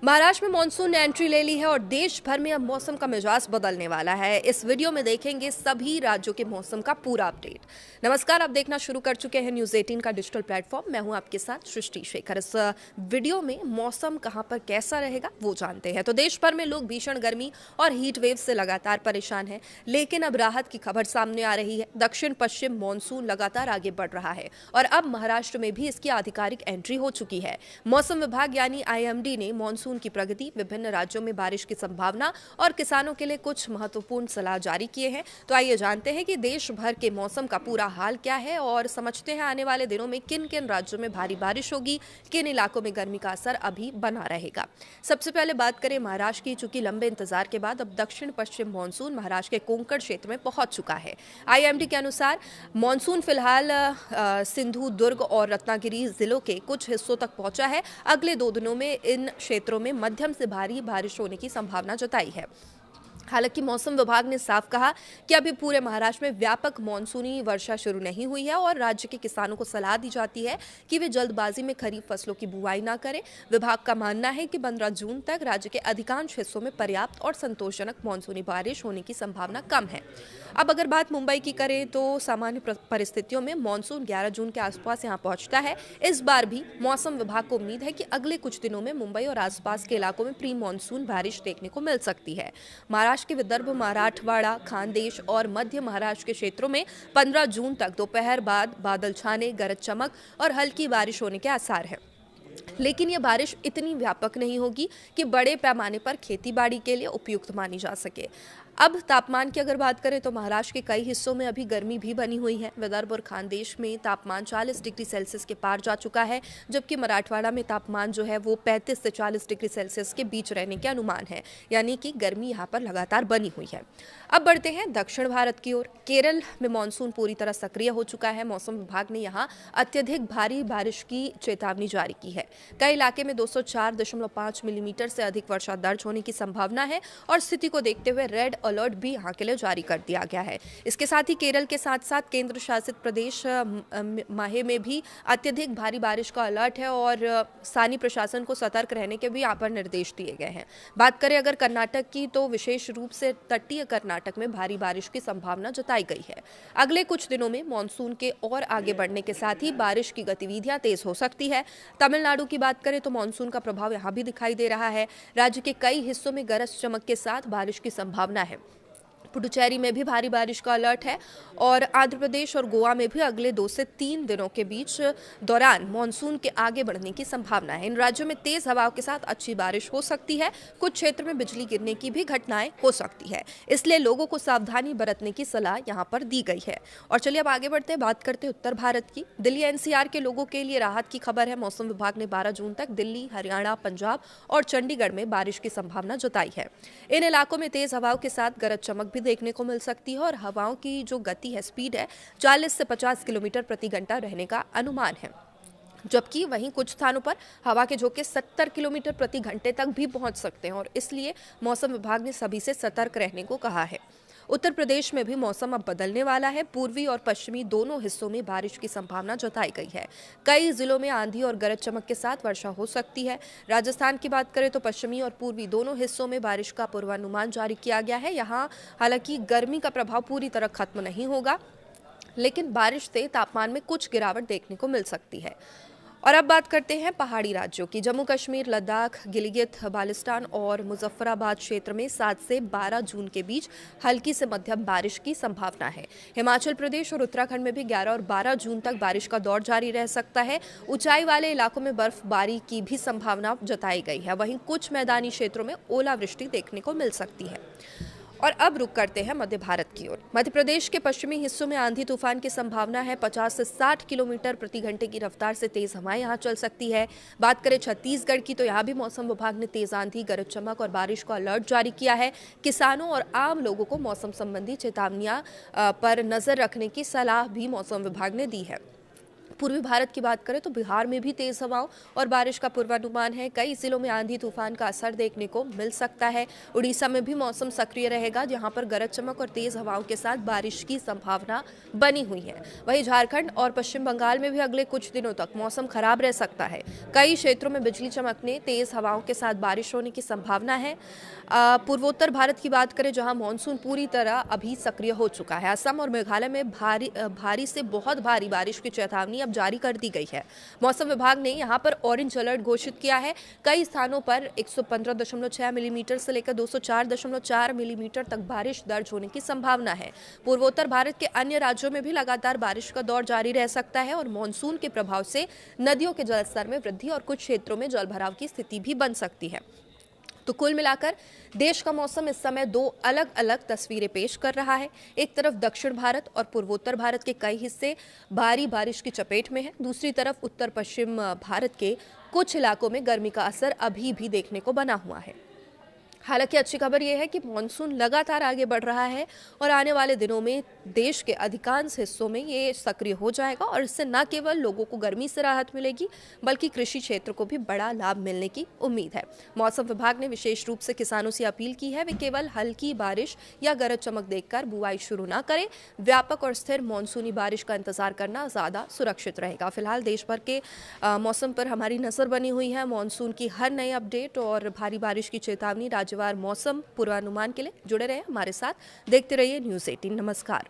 महाराष्ट्र में मानसून ने एंट्री ले ली है और देश भर में अब मौसम का मिजाज बदलने वाला है। इस वीडियो में देखेंगे सभी राज्यों के मौसम का पूरा अपडेट। नमस्कार, आप देखना शुरू कर चुके हैं न्यूज़ 18 का डिजिटल प्लेटफॉर्म। मैं हूं आपके साथ सृष्टि शेखर। इस वीडियो में मौसम कहां पर कैसा रहेगा वो जानते हैं। तो देश भर में लोग भीषण गर्मी और हीट वेव से लगातार परेशान हैं, लेकिन अब राहत की खबर सामने आ रही है। दक्षिण पश्चिम मानसून लगातार आगे बढ़ रहा है और अब महाराष्ट्र में भी इसकी आधिकारिक एंट्री हो चुकी है। मौसम विभाग यानी IMD ने मानसून की प्रगति, विभिन्न राज्यों में बारिश की संभावना और किसानों के लिए कुछ महत्वपूर्ण सलाह जारी किए हैं। तो आइए जानते हैं कि देश भर के मौसम का पूरा हाल क्या है और समझते हैं आने वाले दिनों में किन किन राज्यों में भारी बारिश होगी, किन इलाकों में गर्मी का असर अभी बना रहेगा। सबसे पहले बात करें महाराष्ट्र की। चूंकि लंबे इंतजार के बाद अब दक्षिण पश्चिम मानसून महाराष्ट्र के कोंकण क्षेत्र में पहुंच चुका है। IMD के अनुसार मानसून फिलहाल सिंधु, दुर्ग और रत्नागिरी जिलों के कुछ हिस्सों तक पहुंचा है। अगले 2 दिनों में इन क्षेत्रों में मध्यम से भारी बारिश होने की संभावना जताई है। हालांकि मौसम विभाग ने साफ कहा कि अभी पूरे महाराष्ट्र में व्यापक मानसूनी वर्षा शुरू नहीं हुई है और राज्य के किसानों को सलाह दी जाती है कि वे जल्दबाजी में खरीफ फसलों की बुआई न करें। विभाग का मानना है कि 15 जून तक राज्य के अधिकांश हिस्सों में पर्याप्त और संतोषजनक मानसूनी बारिश होने की संभावना कम है। अब अगर बात मुंबई की करें तो सामान्य परिस्थितियों में मानसून 11 जून के आसपास यहां पहुंचता है। इस बार भी मौसम विभाग को उम्मीद है कि अगले कुछ दिनों में मुंबई और आसपास के इलाकों में प्री मानसून बारिश देखने को मिल सकती है। महाराष्ट्र के विदर्भ, मराठवाड़ा, खानदेश और मध्य महाराष्ट्र के क्षेत्रों में 15 जून तक दोपहर बाद बादल छाने, गरज चमक और हल्की बारिश होने के आसार हैं। लेकिन यह बारिश इतनी व्यापक नहीं होगी कि बड़े पैमाने पर खेतीबाड़ी के लिए उपयुक्त मानी जा सके। अब तापमान की अगर बात करें तो महाराष्ट्र के कई हिस्सों में अभी गर्मी भी बनी हुई है। विदर्भ और खानदेश में तापमान 40 डिग्री सेल्सियस के पार जा चुका है, जबकि मराठवाड़ा में तापमान जो है वो 35 से 40 डिग्री सेल्सियस के बीच रहने के अनुमान है, यानी कि गर्मी यहाँ पर लगातार बनी हुई है। अब बढ़ते हैं दक्षिण भारत की ओर। केरल में मानसून पूरी तरह सक्रिय हो चुका है। मौसम विभाग ने यहाँ अत्यधिक भारी बारिश की चेतावनी जारी की है। कई इलाके में 204.5 मिलीमीटर से अधिक वर्षा दर्ज होने की संभावना है और स्थिति को देखते हुए रेड अलर्ट भी यहाँ के लिए जारी कर दिया गया है। इसके साथ ही केरल के साथ साथ केंद्र शासित प्रदेश माहे में भी अत्यधिक भारी बारिश का अलर्ट है और स्थानीय प्रशासन को सतर्क रहने के भी यहाँ पर निर्देश दिए गए हैं। बात करें अगर कर्नाटक की तो विशेष रूप से तटीय कर्नाटक में भारी बारिश की संभावना जताई गई है। अगले कुछ दिनों में मानसून के और आगे बढ़ने के साथ ही बारिश की गतिविधियां तेज हो सकती है। तमिलनाडु की बात करें तो मानसून का प्रभाव यहाँ भी दिखाई दे रहा है। राज्य के कई हिस्सों में गरज चमक के साथ बारिश की संभावना है। पुडुचेरी में भी भारी बारिश का अलर्ट है और आंध्र प्रदेश और गोवा में भी अगले 2 से 3 दिनों के बीच दौरान मानसून के आगे बढ़ने की संभावना है। इन राज्यों में तेज हवाओं के साथ अच्छी बारिश हो सकती है। कुछ क्षेत्र में बिजली गिरने की भी घटनाएं हो सकती है, इसलिए लोगों को सावधानी बरतने की सलाह यहाँ पर दी गई है। और चलिए अब आगे बढ़ते हैं, बात करते हैं उत्तर भारत की। दिल्ली NCR के लोगों के लिए राहत की खबर है। मौसम विभाग ने 12 जून तक दिल्ली, हरियाणा, पंजाब और चंडीगढ़ में बारिश की संभावना जताई है। इन इलाकों में तेज हवाओं के साथ गरज चमक भी देखने को मिल सकती है और हवाओं की जो गति है, स्पीड है, 40 से 50 किलोमीटर प्रति घंटा रहने का अनुमान है। जबकि वहीं कुछ स्थानों पर हवा के झोंके 70 किलोमीटर प्रति घंटे तक भी पहुंच सकते हैं और इसलिए मौसम विभाग ने सभी से सतर्क रहने को कहा है। उत्तर प्रदेश में भी मौसम अब बदलने वाला है। पूर्वी और पश्चिमी दोनों हिस्सों में बारिश की संभावना जताई गई है। कई जिलों में आंधी और गरज चमक के साथ वर्षा हो सकती है। राजस्थान की बात करें तो पश्चिमी और पूर्वी दोनों हिस्सों में बारिश का पूर्वानुमान जारी किया गया है। यहाँ हालांकि गर्मी का प्रभाव पूरी तरह खत्म नहीं होगा, लेकिन बारिश से तापमान में कुछ गिरावट देखने को मिल सकती है। और अब बात करते हैं पहाड़ी राज्यों की। जम्मू कश्मीर, लद्दाख, गिलगित बाल्टिस्तान और मुजफ्फराबाद क्षेत्र में 7 से 12 जून के बीच हल्की से मध्यम बारिश की संभावना है। हिमाचल प्रदेश और उत्तराखंड में भी 11 और 12 जून तक बारिश का दौर जारी रह सकता है। ऊंचाई वाले इलाकों में बर्फबारी की भी संभावना जताई गई है। वहीं कुछ मैदानी क्षेत्रों में ओलावृष्टि देखने को मिल सकती है। और अब रुक करते हैं मध्य भारत की ओर। मध्य प्रदेश के पश्चिमी हिस्सों में आंधी तूफान की संभावना है। 50 से 60 किलोमीटर प्रति घंटे की रफ्तार से तेज हवाएं यहां चल सकती है। बात करें छत्तीसगढ़ की तो यहां भी मौसम विभाग ने तेज आंधी, गरज चमक और बारिश का अलर्ट जारी किया है। किसानों और आम लोगों को मौसम संबंधी चेतावनियां पर नजर रखने की सलाह भी मौसम विभाग ने दी है। पूर्वी भारत की बात करें तो बिहार में भी तेज हवाओं और बारिश का पूर्वानुमान है। कई जिलों में आंधी तूफान का असर देखने को मिल सकता है। उड़ीसा में भी मौसम सक्रिय रहेगा, जहां पर गरज चमक और तेज हवाओं के साथ बारिश की संभावना बनी हुई है। वहीं झारखंड और पश्चिम बंगाल में भी अगले कुछ दिनों तक मौसम खराब रह सकता है। कई क्षेत्रों में बिजली चमकने, तेज हवाओं के साथ बारिश होने की संभावना है। पूर्वोत्तर भारत की बात करें, जहां मानसून पूरी तरह अभी सक्रिय हो चुका है। असम और मेघालय में भारी से बहुत भारी बारिश की चेतावनी अब जारी कर दी गई है। मौसम विभाग ने यहां पर ऑरेंज अलर्ट घोषित किया है। कई स्थानों पर 115.6 मिलीमीटर से लेकर 204.4 मिलीमीटर तक बारिश दर्ज होने की संभावना है। पूर्वोत्तर भारत के अन्य राज्यों में भी लगातार बारिश का दौर जारी रह सकता है और मानसून के प्रभाव से नदियों के जलस्तर में वृद्धि और कुछ क्षेत्रों में जलभराव की स्थिति भी बन सकती है। तो कुल मिलाकर देश का मौसम इस समय दो अलग अलग तस्वीरें पेश कर रहा है। एक तरफ दक्षिण भारत और पूर्वोत्तर भारत के कई हिस्से भारी बारिश की चपेट में है, दूसरी तरफ उत्तर पश्चिम भारत के कुछ इलाकों में गर्मी का असर अभी भी देखने को बना हुआ है। हालांकि अच्छी खबर यह है कि मानसून लगातार आगे बढ़ रहा है और आने वाले दिनों में देश के अधिकांश हिस्सों में ये सक्रिय हो जाएगा और इससे न केवल लोगों को गर्मी से राहत मिलेगी, बल्कि कृषि क्षेत्र को भी बड़ा लाभ मिलने की उम्मीद है। मौसम विभाग ने विशेष रूप से किसानों से अपील की है वे केवल हल्की बारिश या गरज चमक देखकर बुआई शुरू न करें। व्यापक और स्थिर मानसूनी बारिश का इंतजार करना ज्यादा सुरक्षित रहेगा। फिलहाल देश भर के मौसम पर हमारी नजर बनी हुई है। मानसून की हर नई अपडेट और भारी बारिश की चेतावनी, राज्यवार मौसम पूर्वानुमान के लिए जुड़े रहे हमारे साथ। देखते रहिए न्यूज़ 18। नमस्कार।